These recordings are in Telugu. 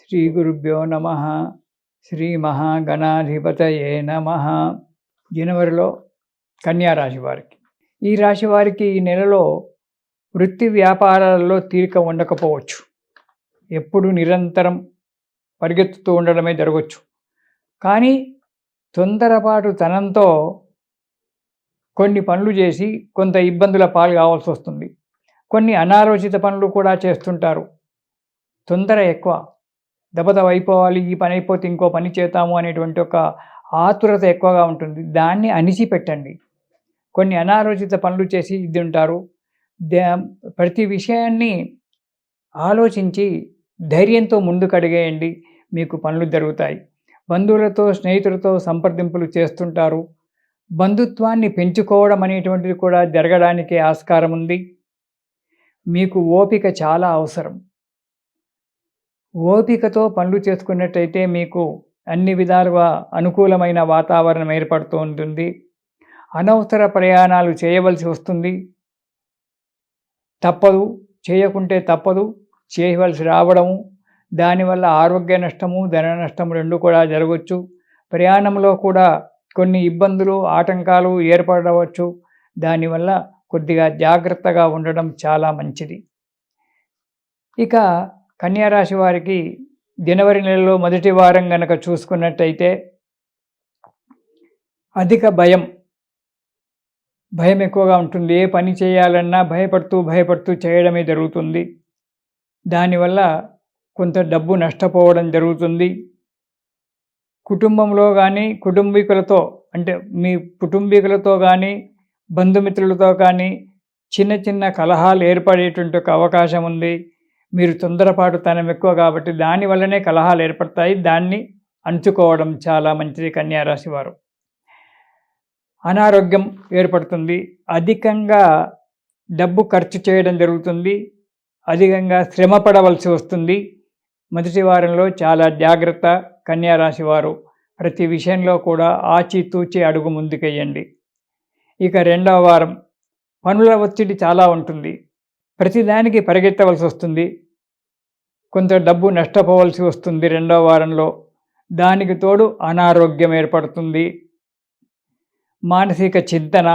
శ్రీ గురుభ్యో నమ. శ్రీ మహాగణాధిపతయే నమ. జనవరిలో కన్యా రాశి వారికి, ఈ రాశి వారికి ఈ నెలలో వృత్తి వ్యాపారాలలో తీరిక ఉండకపోవచ్చు. ఎప్పుడు నిరంతరం పరిగెత్తుతూ ఉండడమే జరగవచ్చు. కానీ తొందరపాటు తనంతో కొన్ని పనులు చేసి కొంత ఇబ్బందుల పాలు కావాల్సి వస్తుంది. కొన్ని అనాలోచిత పనులు కూడా చేస్తుంటారు. తొందర ఎక్కువ, దబదబ అయిపోవాలి, ఈ పని అయిపోతే ఇంకో పని చేద్దాము అనేటువంటి ఒక ఆతురత ఎక్కువగా ఉంటుంది. దాన్ని అణిచిపెట్టండి. కొన్ని అనాలోచిత పనులు చేసి ఇది ఉంటారు. ప్రతి విషయాన్ని ఆలోచించి ధైర్యంతో ముందుకడిగేయండి, మీకు పనులు జరుగుతాయి. బంధువులతో స్నేహితులతో సంప్రదింపులు చేస్తుంటారు. బంధుత్వాన్ని పెంచుకోవడం అనేటువంటిది కూడా జరగడానికి ఆస్కారం ఉంది. మీకు ఓపిక చాలా అవసరం. ఓపికతో పనులు చేసుకున్నట్టయితే మీకు అన్ని విధాలుగా అనుకూలమైన వాతావరణం ఏర్పడుతూ ఉంటుంది. అనవసర ప్రయాణాలు చేయవలసి వస్తుంది. తప్పదు, చేయకుంటే తప్పదు, చేయవలసి రావడము, దానివల్ల ఆరోగ్య నష్టము, ధన నష్టము రెండు కూడా జరగవచ్చు. ప్రయాణంలో కూడా కొన్ని ఇబ్బందులు, ఆటంకాలు ఏర్పడవచ్చు. దానివల్ల కొద్దిగా జాగ్రత్తగా ఉండడం చాలా మంచిది. ఇక కన్యారాశి వారికి జనవరి నెలలో మొదటి వారం గనక చూసుకున్నట్టయితే అధిక భయం ఎక్కువగా ఉంటుంది. ఏ పని చేయాలన్నా భయపడుతూ చేయడమే జరుగుతుంది. దానివల్ల కొంత డబ్బు నష్టపోవడం జరుగుతుంది. కుటుంబంలో కానీ కుటుంబీకులతో, అంటే మీ కుటుంబీకులతో కానీ బంధుమిత్రులతో కానీ చిన్న చిన్న కలహాలు ఏర్పడేటువంటి ఒక అవకాశం ఉంది. మీరు తొందరపాటుతనం ఎక్కువ కాబట్టి దానివల్లనే కలహాలు ఏర్పడతాయి. దాన్ని అణుచుకోవడం చాలా మంచిది కన్యారాశి వారు. అనారోగ్యం ఏర్పడుతుంది. అధికంగా డబ్బు ఖర్చు చేయడం జరుగుతుంది. అధికంగా శ్రమ పడవలసి వస్తుంది. మొదటి వారంలో చాలా జాగ్రత్త కన్యారాశి వారు. ప్రతి విషయంలో కూడా ఆచితూచి అడుగు ముందుకెయ్యండి. ఇక రెండవ వారం పనుల ఒత్తిడి చాలా ఉంటుంది. ప్రతిదానికి పరిగెత్తవలసి వస్తుంది. కొంత డబ్బు నష్టపోవలసి వస్తుంది రెండవ వారంలో. దానికి తోడు అనారోగ్యం ఏర్పడుతుంది. మానసిక చింతన,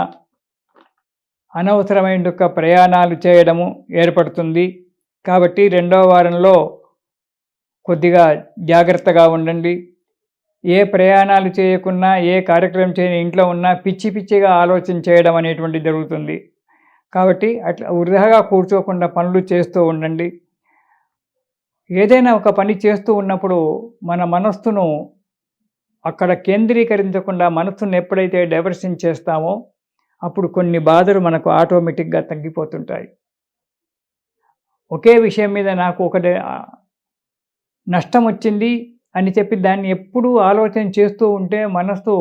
అనవసరమైన ప్రయాణాలు చేయడము ఏర్పడుతుంది. కాబట్టి రెండవ వారంలో కొద్దిగా జాగ్రత్తగా ఉండండి. ఏ ప్రయాణాలు చేయకున్నా, ఏ కార్యక్రమం చేయని ఇంట్లో ఉన్నా పిచ్చిగా ఆలోచన చేయడం అనేటువంటి జరుగుతుంది. కాబట్టి అట్లా వృధాగా కూర్చోకుండా పనులు చేస్తూ ఉండండి. ఏదైనా ఒక పని చేస్తూ ఉన్నప్పుడు మన మనస్సును అక్కడ కేంద్రీకరించకుండా మనస్సును ఎప్పుడైతే డైవర్షన్ చేస్తామో అప్పుడు కొన్ని బాధలు మనకు ఆటోమేటిక్గా తగ్గిపోతుంటాయి. ఒకే విషయం మీద నాకు ఒకటి నష్టం వచ్చింది అని చెప్పి దాన్ని ఎప్పుడూ ఆలోచన చేస్తూ ఉంటే మనస్సు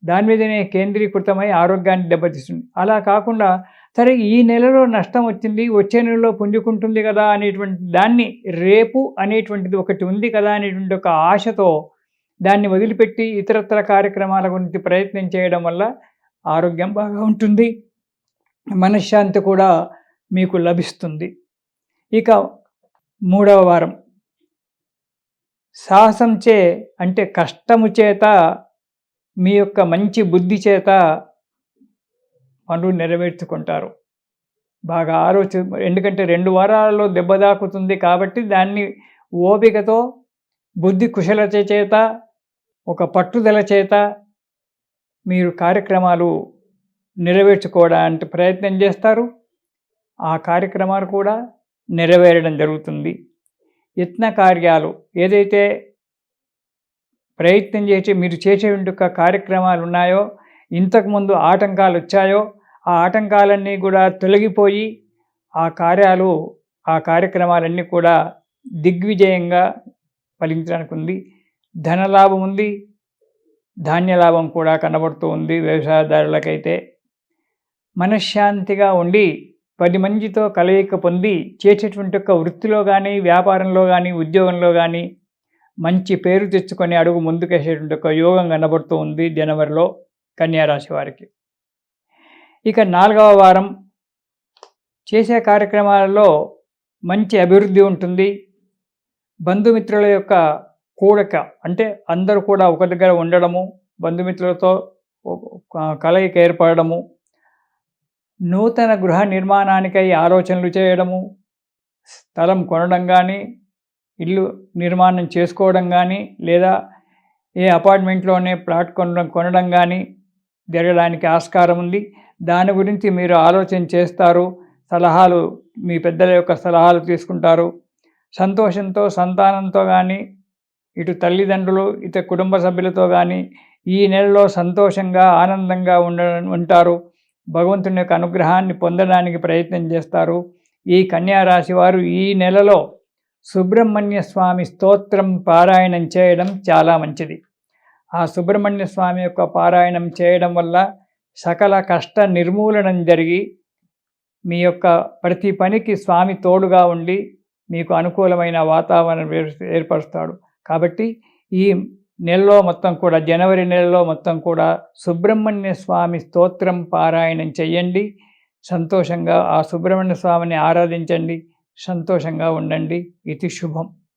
దాని మీదనే కేంద్రీకృతమై ఆరోగ్యాన్ని దెబ్బతీస్తుంది. అలా కాకుండా సరే ఈ నెలలో నష్టం వచ్చింది, వచ్చే నెలలో పుంజుకుంటుంది కదా అనేటువంటి దాన్ని, రేపు అనేటువంటిది ఒకటి ఉంది కదా అనేటువంటి ఒక ఆశతో దాన్ని వదిలిపెట్టి ఇతరత్ర కార్యక్రమాల గురించి ప్రయత్నం చేయడం వల్ల ఆరోగ్యం బాగా ఉంటుంది. మనశ్శాంతి కూడా మీకు లభిస్తుంది. ఇక మూడవ వారం సాహసంచే, అంటే కష్టము చేత, మీ యొక్క మంచి బుద్ధి చేత పనులు నెరవేర్చుకుంటారు. బాగా ఎందుకంటే 2 వారాలలో దెబ్బ తాకుతుంది కాబట్టి దాన్ని ఓపికతో, బుద్ధి కుశలత చేత, ఒక పట్టుదల చేత మీరు కార్యక్రమాలు నెరవేర్చుకోవడానికి ప్రయత్నం చేస్తారు. ఆ కార్యక్రమాలు కూడా నెరవేరడం జరుగుతుంది. యత్న కార్యాలు ఏదైతే ప్రయత్నం చేసి మీరు చేసేటువంటి కార్యక్రమాలు ఉన్నాయో, ఇంతకుముందు ఆటంకాలు వచ్చాయో ఆ ఆటంకాలన్నీ కూడా తొలగిపోయి ఆ కార్యక్రమాలన్నీ కూడా దిగ్విజయంగా ఫలించడానికి ఉంది. ధనలాభం ఉంది, ధాన్యలాభం కూడా కనబడుతూ ఉంది. వ్యవసాయదారులకైతే మనశ్శాంతిగా ఉండి 10 మందితో కలయిక పొంది చేసేటువంటి వృత్తిలో కానీ, వ్యాపారంలో కానీ, ఉద్యోగంలో కానీ మంచి పేరు తెచ్చుకొని అడుగు ముందుకేసేటువంటి ఒక యోగం కనబడుతూ ఉంది జనవరిలో కన్యారాశి వారికి. ఇక 4వ వారం చేసే కార్యక్రమాలలో మంచి అభివృద్ధి ఉంటుంది. బంధుమిత్రుల యొక్క కూడక, అంటే అందరూ కూడా ఒక దగ్గర ఉండడము, బంధుమిత్రులతో కలయిక ఏర్పడము, నూతన గృహ నిర్మాణానికై ఆలోచనలు చేయడము, స్థలం కొనడం కానీ, ఇల్లు నిర్మాణం చేసుకోవడం కానీ, లేదా ఏ అపార్ట్మెంట్లోనే ప్లాట్ కొనడం కానీ జరగడానికి ఆస్కారం ఉంది. దాని గురించి మీరు ఆలోచన చేస్తారు, సలహాలు, మీ పెద్దల యొక్క సలహాలు తీసుకుంటారు. సంతోషంతో సంతానంతో కానీ, ఇటు తల్లిదండ్రులు, ఇటు కుటుంబ సభ్యులతో కానీ ఈ నెలలో సంతోషంగా ఆనందంగా ఉంటారు. భగవంతుని యొక్క అనుగ్రహాన్ని పొందడానికి ప్రయత్నం చేస్తారు. ఈ కన్యా రాశి వారు ఈ నెలలో సుబ్రహ్మణ్య స్వామి స్తోత్రం పారాయణం చేయడం చాలా మంచిది. ఆ సుబ్రహ్మణ్య స్వామి యొక్క పారాయణం చేయడం వల్ల సకల కష్ట నిర్మూలనం జరిగి మీ యొక్క ప్రతి పనికి స్వామి తోడుగా ఉండి మీకు అనుకూలమైన వాతావరణం ఏర్పరుస్తాడు. కాబట్టి ఈ నెలలో మొత్తం కూడా, జనవరి నెలలో మొత్తం కూడా సుబ్రహ్మణ్య స్వామి స్తోత్రం పారాయణం చెయ్యండి. సంతోషంగా ఆ సుబ్రహ్మణ్య స్వామిని ఆరాధించండి. సంతోషంగా ఉండండి. ఇది శుభం.